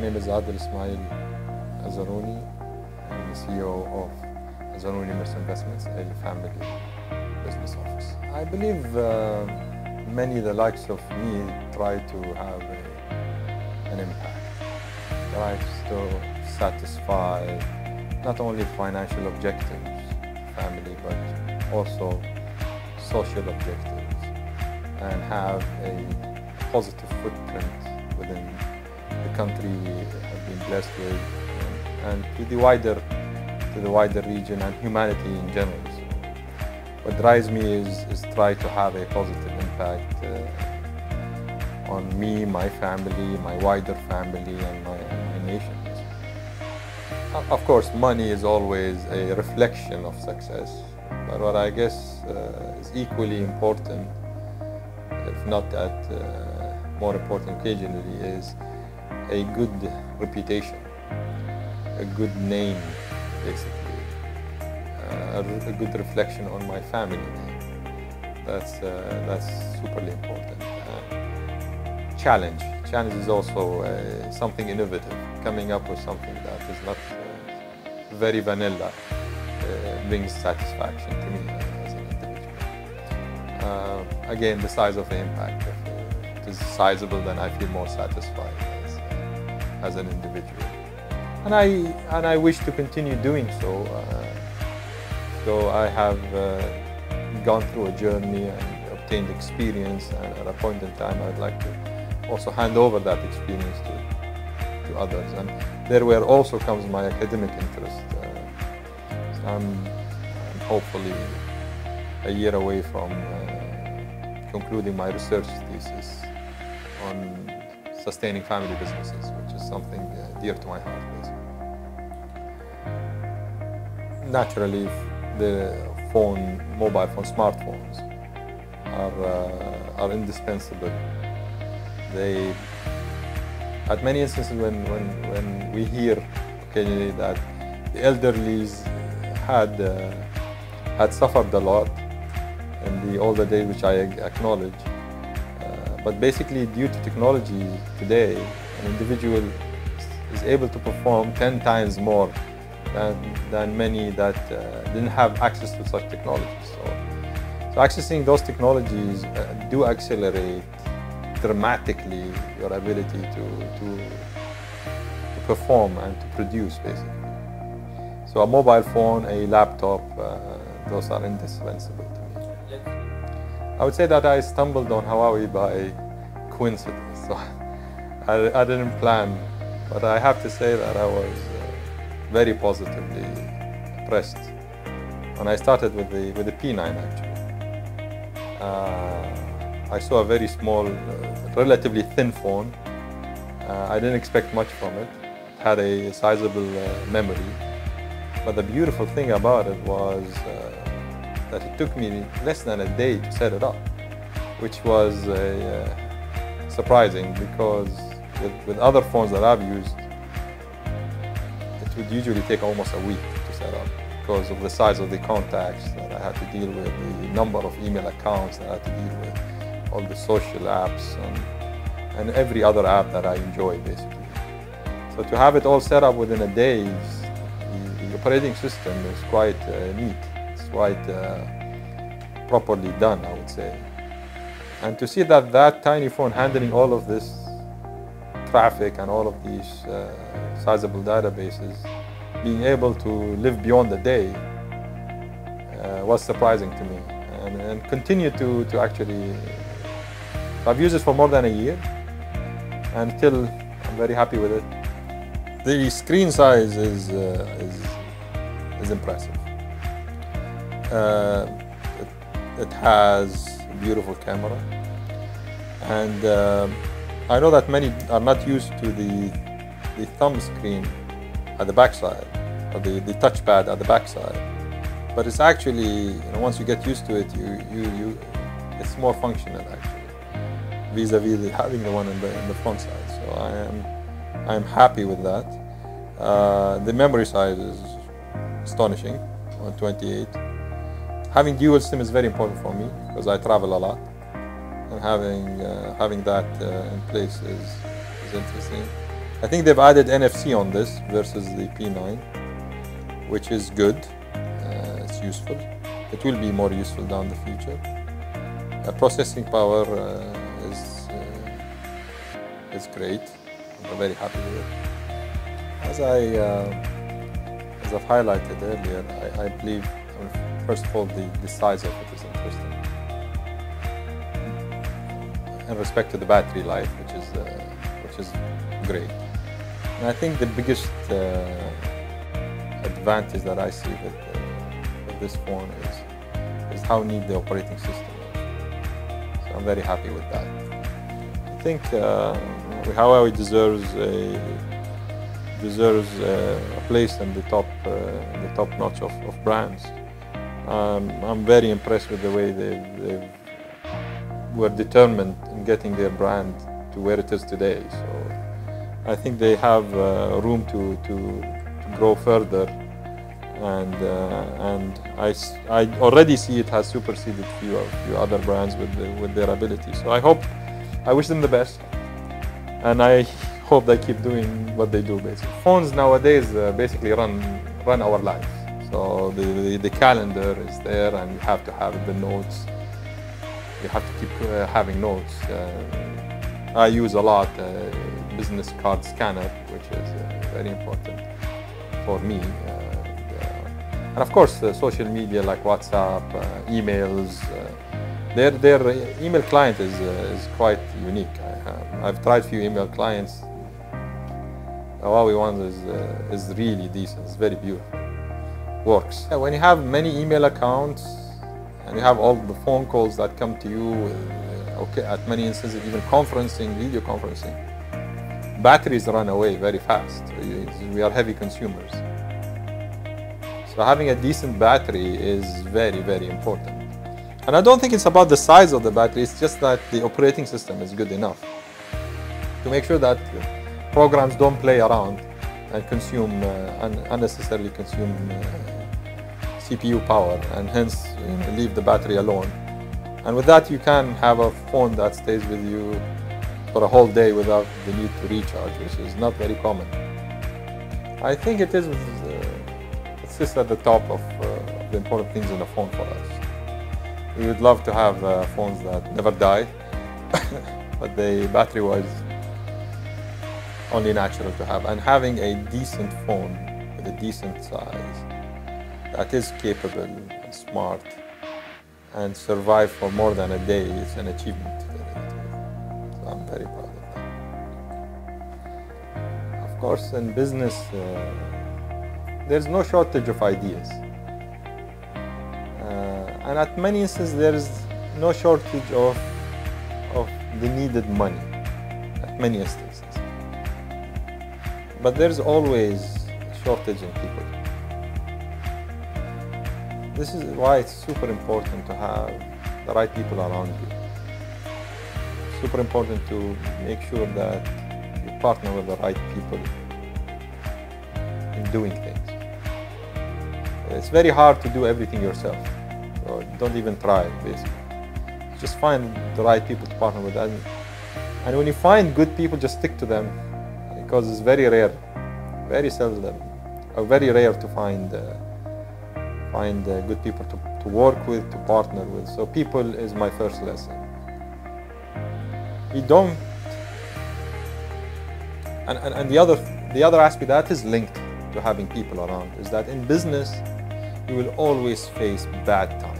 name is Adil Al Zarooni. I'm the CEO of Zarooni Emirates Investments, a family business office. I believe many the likes of me try to have an impact, try to satisfy not only financial objectives, family, but also social objectives, and have a positive footprint within the country we have been blessed with, and to the wider region and humanity in general. So what drives me is try to have a positive impact on me, my family, my wider family, and my nation. Of course, money is always a reflection of success, but what I guess is equally important, if not more important occasionally, is a good reputation, a good name, basically, a good reflection on my family name. That's superly important. Challenge is also something innovative, coming up with something that is not very vanilla, brings satisfaction to me as an individual. Again, the size of the impact. If it is sizable, then I feel more satisfied as an individual. And I wish to continue doing so. So I have gone through a journey and obtained experience, and at a point in time I'd like to also hand over that experience to others. And there where also comes my academic interest. So I'm hopefully a year away from concluding my research thesis on sustaining family businesses, which is something dear to my heart, basically. Naturally, the mobile phone, smartphones are indispensable. They, at many instances, when we hear occasionally that the elderlies had suffered a lot in the older days, which I acknowledge. But basically, due to technology today, an individual is able to perform 10 times more than many that didn't have access to such technologies. So accessing those technologies do accelerate dramatically your ability to perform and to produce, basically. So a mobile phone, a laptop, those are indispensable to me. I would say that I stumbled on Huawei by coincidence. So I didn't plan, but I have to say that I was very positively impressed when I started with the P9, actually. I saw a very small, relatively thin phone. I didn't expect much from it. It had a sizable memory. But the beautiful thing about it was that it took me less than a day to set it up, which was surprising, because with other phones that I've used, it would usually take almost a week to set up because of the size of the contacts that I had to deal with, the number of email accounts that I had to deal with, all the social apps, and every other app that I enjoy, basically. So to have it all set up within a day, the operating system is quite neat. It's quite properly done, I would say. And to see that tiny phone handling all of this traffic and all of these sizable databases, being able to live beyond the day was surprising to me, and continue to actually. So I've used it for more than a year, and still I'm very happy with it. The screen size is impressive. It has a beautiful camera, and I know that many are not used to the thumb screen at the backside, or the touchpad at the backside. But it's actually, once you get used to it, it's more functional, actually, vis-a-vis having the one in the front side. So I'm happy with that. The memory size is astonishing, 128. Having dual SIM is very important for me because I travel a lot, and having that in place is interesting. I think they've added NFC on this versus the P9, which is good. It's useful. It will be more useful down the future. Processing power is great. I'm very happy with it. As I've highlighted earlier, I believe, first of all, the size of it is interesting. In respect to the battery life, which is great. And I think the biggest advantage that I see with this phone is how neat the operating system is. So I'm very happy with that. I think Huawei deserves a place in the top notch of brands. I'm very impressed with the way they were determined in getting their brand to where it is today. So I think they have room to grow further, and I already see it has superseded few other brands with their ability. So I wish them the best, and I hope they keep doing what they do. Basically, phones nowadays basically run our lives. So the calendar is there, and you have to have the notes. You have to keep having notes. I use a lot business card scanner, which is very important for me. And of course, social media like WhatsApp, emails. Their email client is quite unique. I've tried a few email clients. The Huawei one is really decent. It's very beautiful. Works. When you have many email accounts and you have all the phone calls that come to you, at many instances, even conferencing, video conferencing, batteries run away very fast. We are heavy consumers. So having a decent battery is very, very important. And I don't think it's about the size of the battery, it's just that the operating system is good enough to make sure that programs don't play around and unnecessarily consume CPU power, and hence leave the battery alone. And with that, you can have a phone that stays with you for a whole day without the need to recharge, which is not very common. I think it sits at the top of the important things in a phone for us. We would love to have phones that never die, but the battery-wise, only natural to have. And having a decent phone with a decent size that is capable and smart and survive for more than a day is an achievement. So I'm very proud of that. Of course, in business, there's no shortage of ideas. And at many instances, there's no shortage of the needed money, at many instances. But there's always a shortage in people. This is why it's super important to have the right people around you. Super important to make sure that you partner with the right people in doing things. It's very hard to do everything yourself. So don't even try, basically. Just find the right people to partner with. And when you find good people, just stick to them, because it's very rare, very seldom, or very rare to find good people to work with, to partner with. So people is my first lesson. We don't, and the other aspect that is linked to having people around is that in business, you will always face bad times.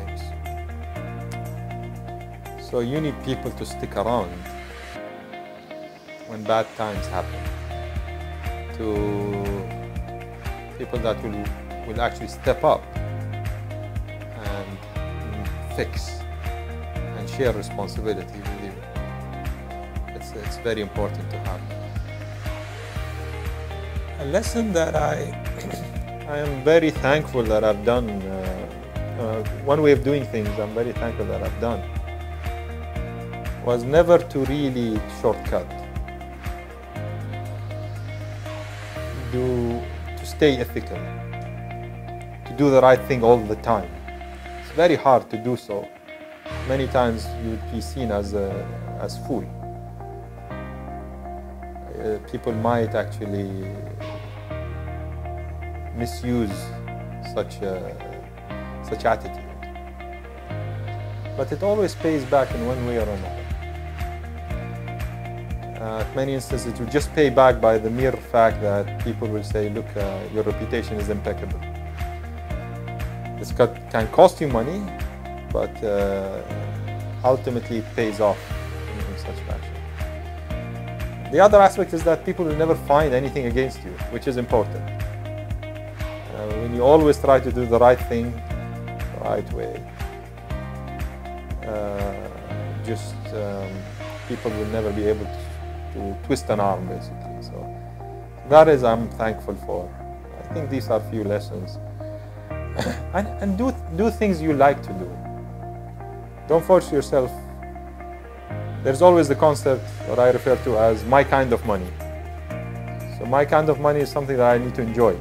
So you need people to stick around when bad times happen. To people that will actually step up and fix and share responsibility with you. It's very important to have. A lesson that I am very thankful that I've done, one way of doing things I'm very thankful that I've done, was never to really shortcut. To stay ethical, to do the right thing all the time. It's very hard to do so. Many times you would be seen as fool. people might actually misuse such attitude. But it always pays back in one way or another. At many instances, it will just pay back by the mere fact that people will say, look, your reputation is impeccable. This can cost you money, but ultimately it pays off in such fashion. The other aspect is that people will never find anything against you, which is important. When you always try to do the right thing the right way, people will never be able to twist an arm, basically. So that is I'm thankful for. I think these are few lessons. and do things you like to do. Don't force yourself. There's always the concept that I refer to as my kind of money. So my kind of money is something that I need to enjoy.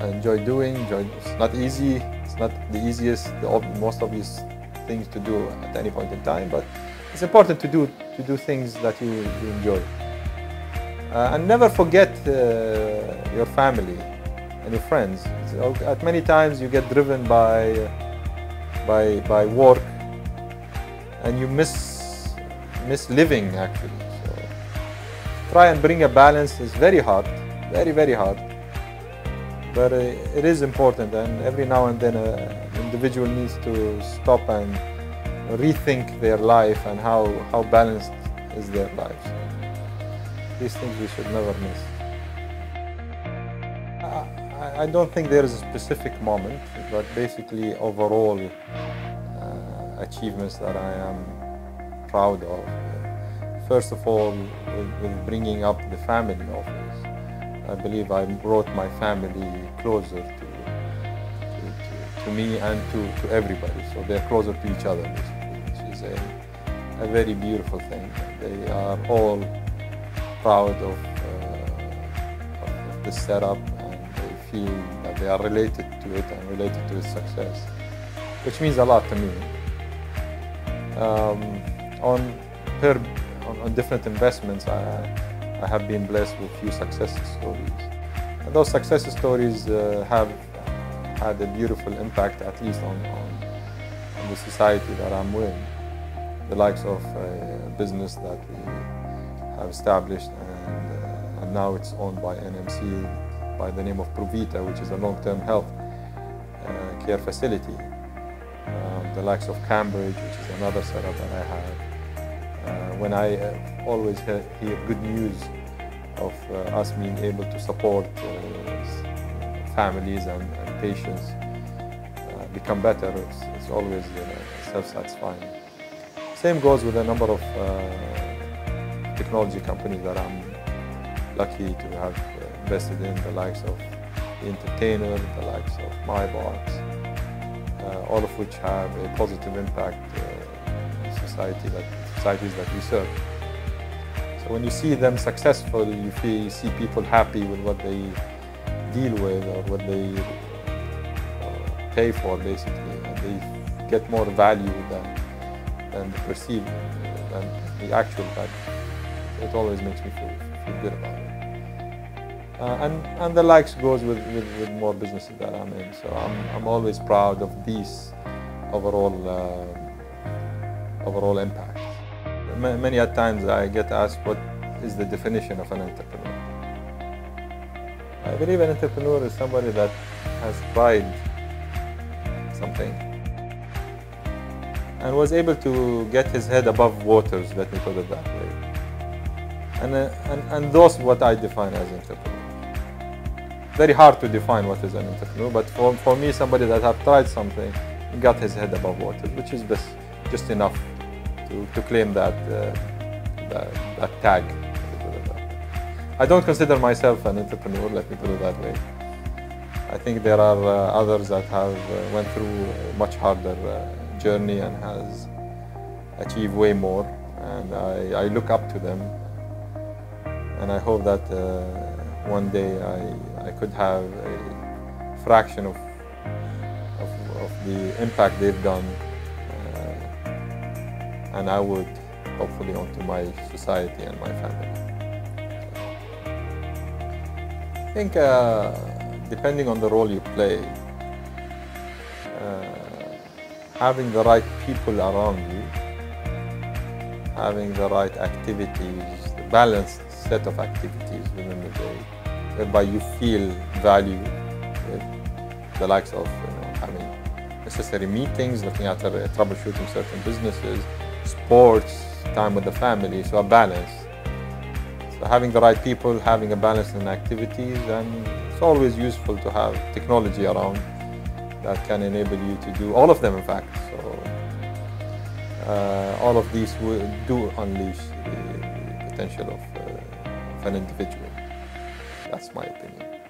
I enjoy doing. It's not easy. It's not the easiest, the most obvious things to do at any point in time, but it's important to do things that you enjoy. And never forget your family and your friends. At many times you get driven by work, and you miss living actually. So try and bring a balance. Is very hard, very hard. But it is important, and every now and then an individual needs to stop and rethink their life and how balanced is their life. So these things we should never miss. I don't think there is a specific moment, but basically overall achievements that I am proud of. First of all, with bringing up the family office, I believe I brought my family closer to me and to everybody. So they're closer to each other, basically, which is a very beautiful thing. They are all proud of this setup, and they feel that they are related to it and related to its success, which means a lot to me. On different investments, I have been blessed with few success stories. And those success stories have had a beautiful impact, at least on the society that I'm with. The likes of a business that we have established, and now it's owned by NMC by the name of Provita, which is a long-term health care facility. The likes of Cambridge, which is another setup that I have. When I always hear good news of us being able to support families and patients become better, it's always self-satisfying. Same goes with a number of technology companies that I'm lucky to have invested in, the likes of The Entertainer, the likes of MyBox, all of which have a positive impact in societies that we serve. So when you see them successful, you see people happy with what they deal with or what they pay for, basically, and they get more value than the perceived, than the actual value. So it always makes me feel good about it. And the likes goes with more businesses that I'm in. So I'm always proud of these overall impacts. Many a times I get asked, what is the definition of an entrepreneur? I believe an entrepreneur is somebody that has tried something and was able to get his head above waters, let me put it that way. And those what I define as entrepreneurs. Very hard to define what is an entrepreneur, but for me, somebody that have tried something and got his head above water, which is just enough to claim that tag. I don't consider myself an entrepreneur, let me put it that way. I think there are others that have went through a much harder journey and has achieved way more, and I look up to them, and I hope that one day I could have a fraction of the impact they've done, and I would hopefully onto my society and my family. I think depending on the role you play, having the right people around you, having the right activities, the balanced set of activities within the day, whereby you feel value, with the likes of having necessary meetings, looking at troubleshooting certain businesses, sports, time with the family, so a balance. So having the right people, having a balance in activities, and it's always useful to have technology around that can enable you to do all of them, in fact. So all of these do unleash the potential of an individual. That's my opinion.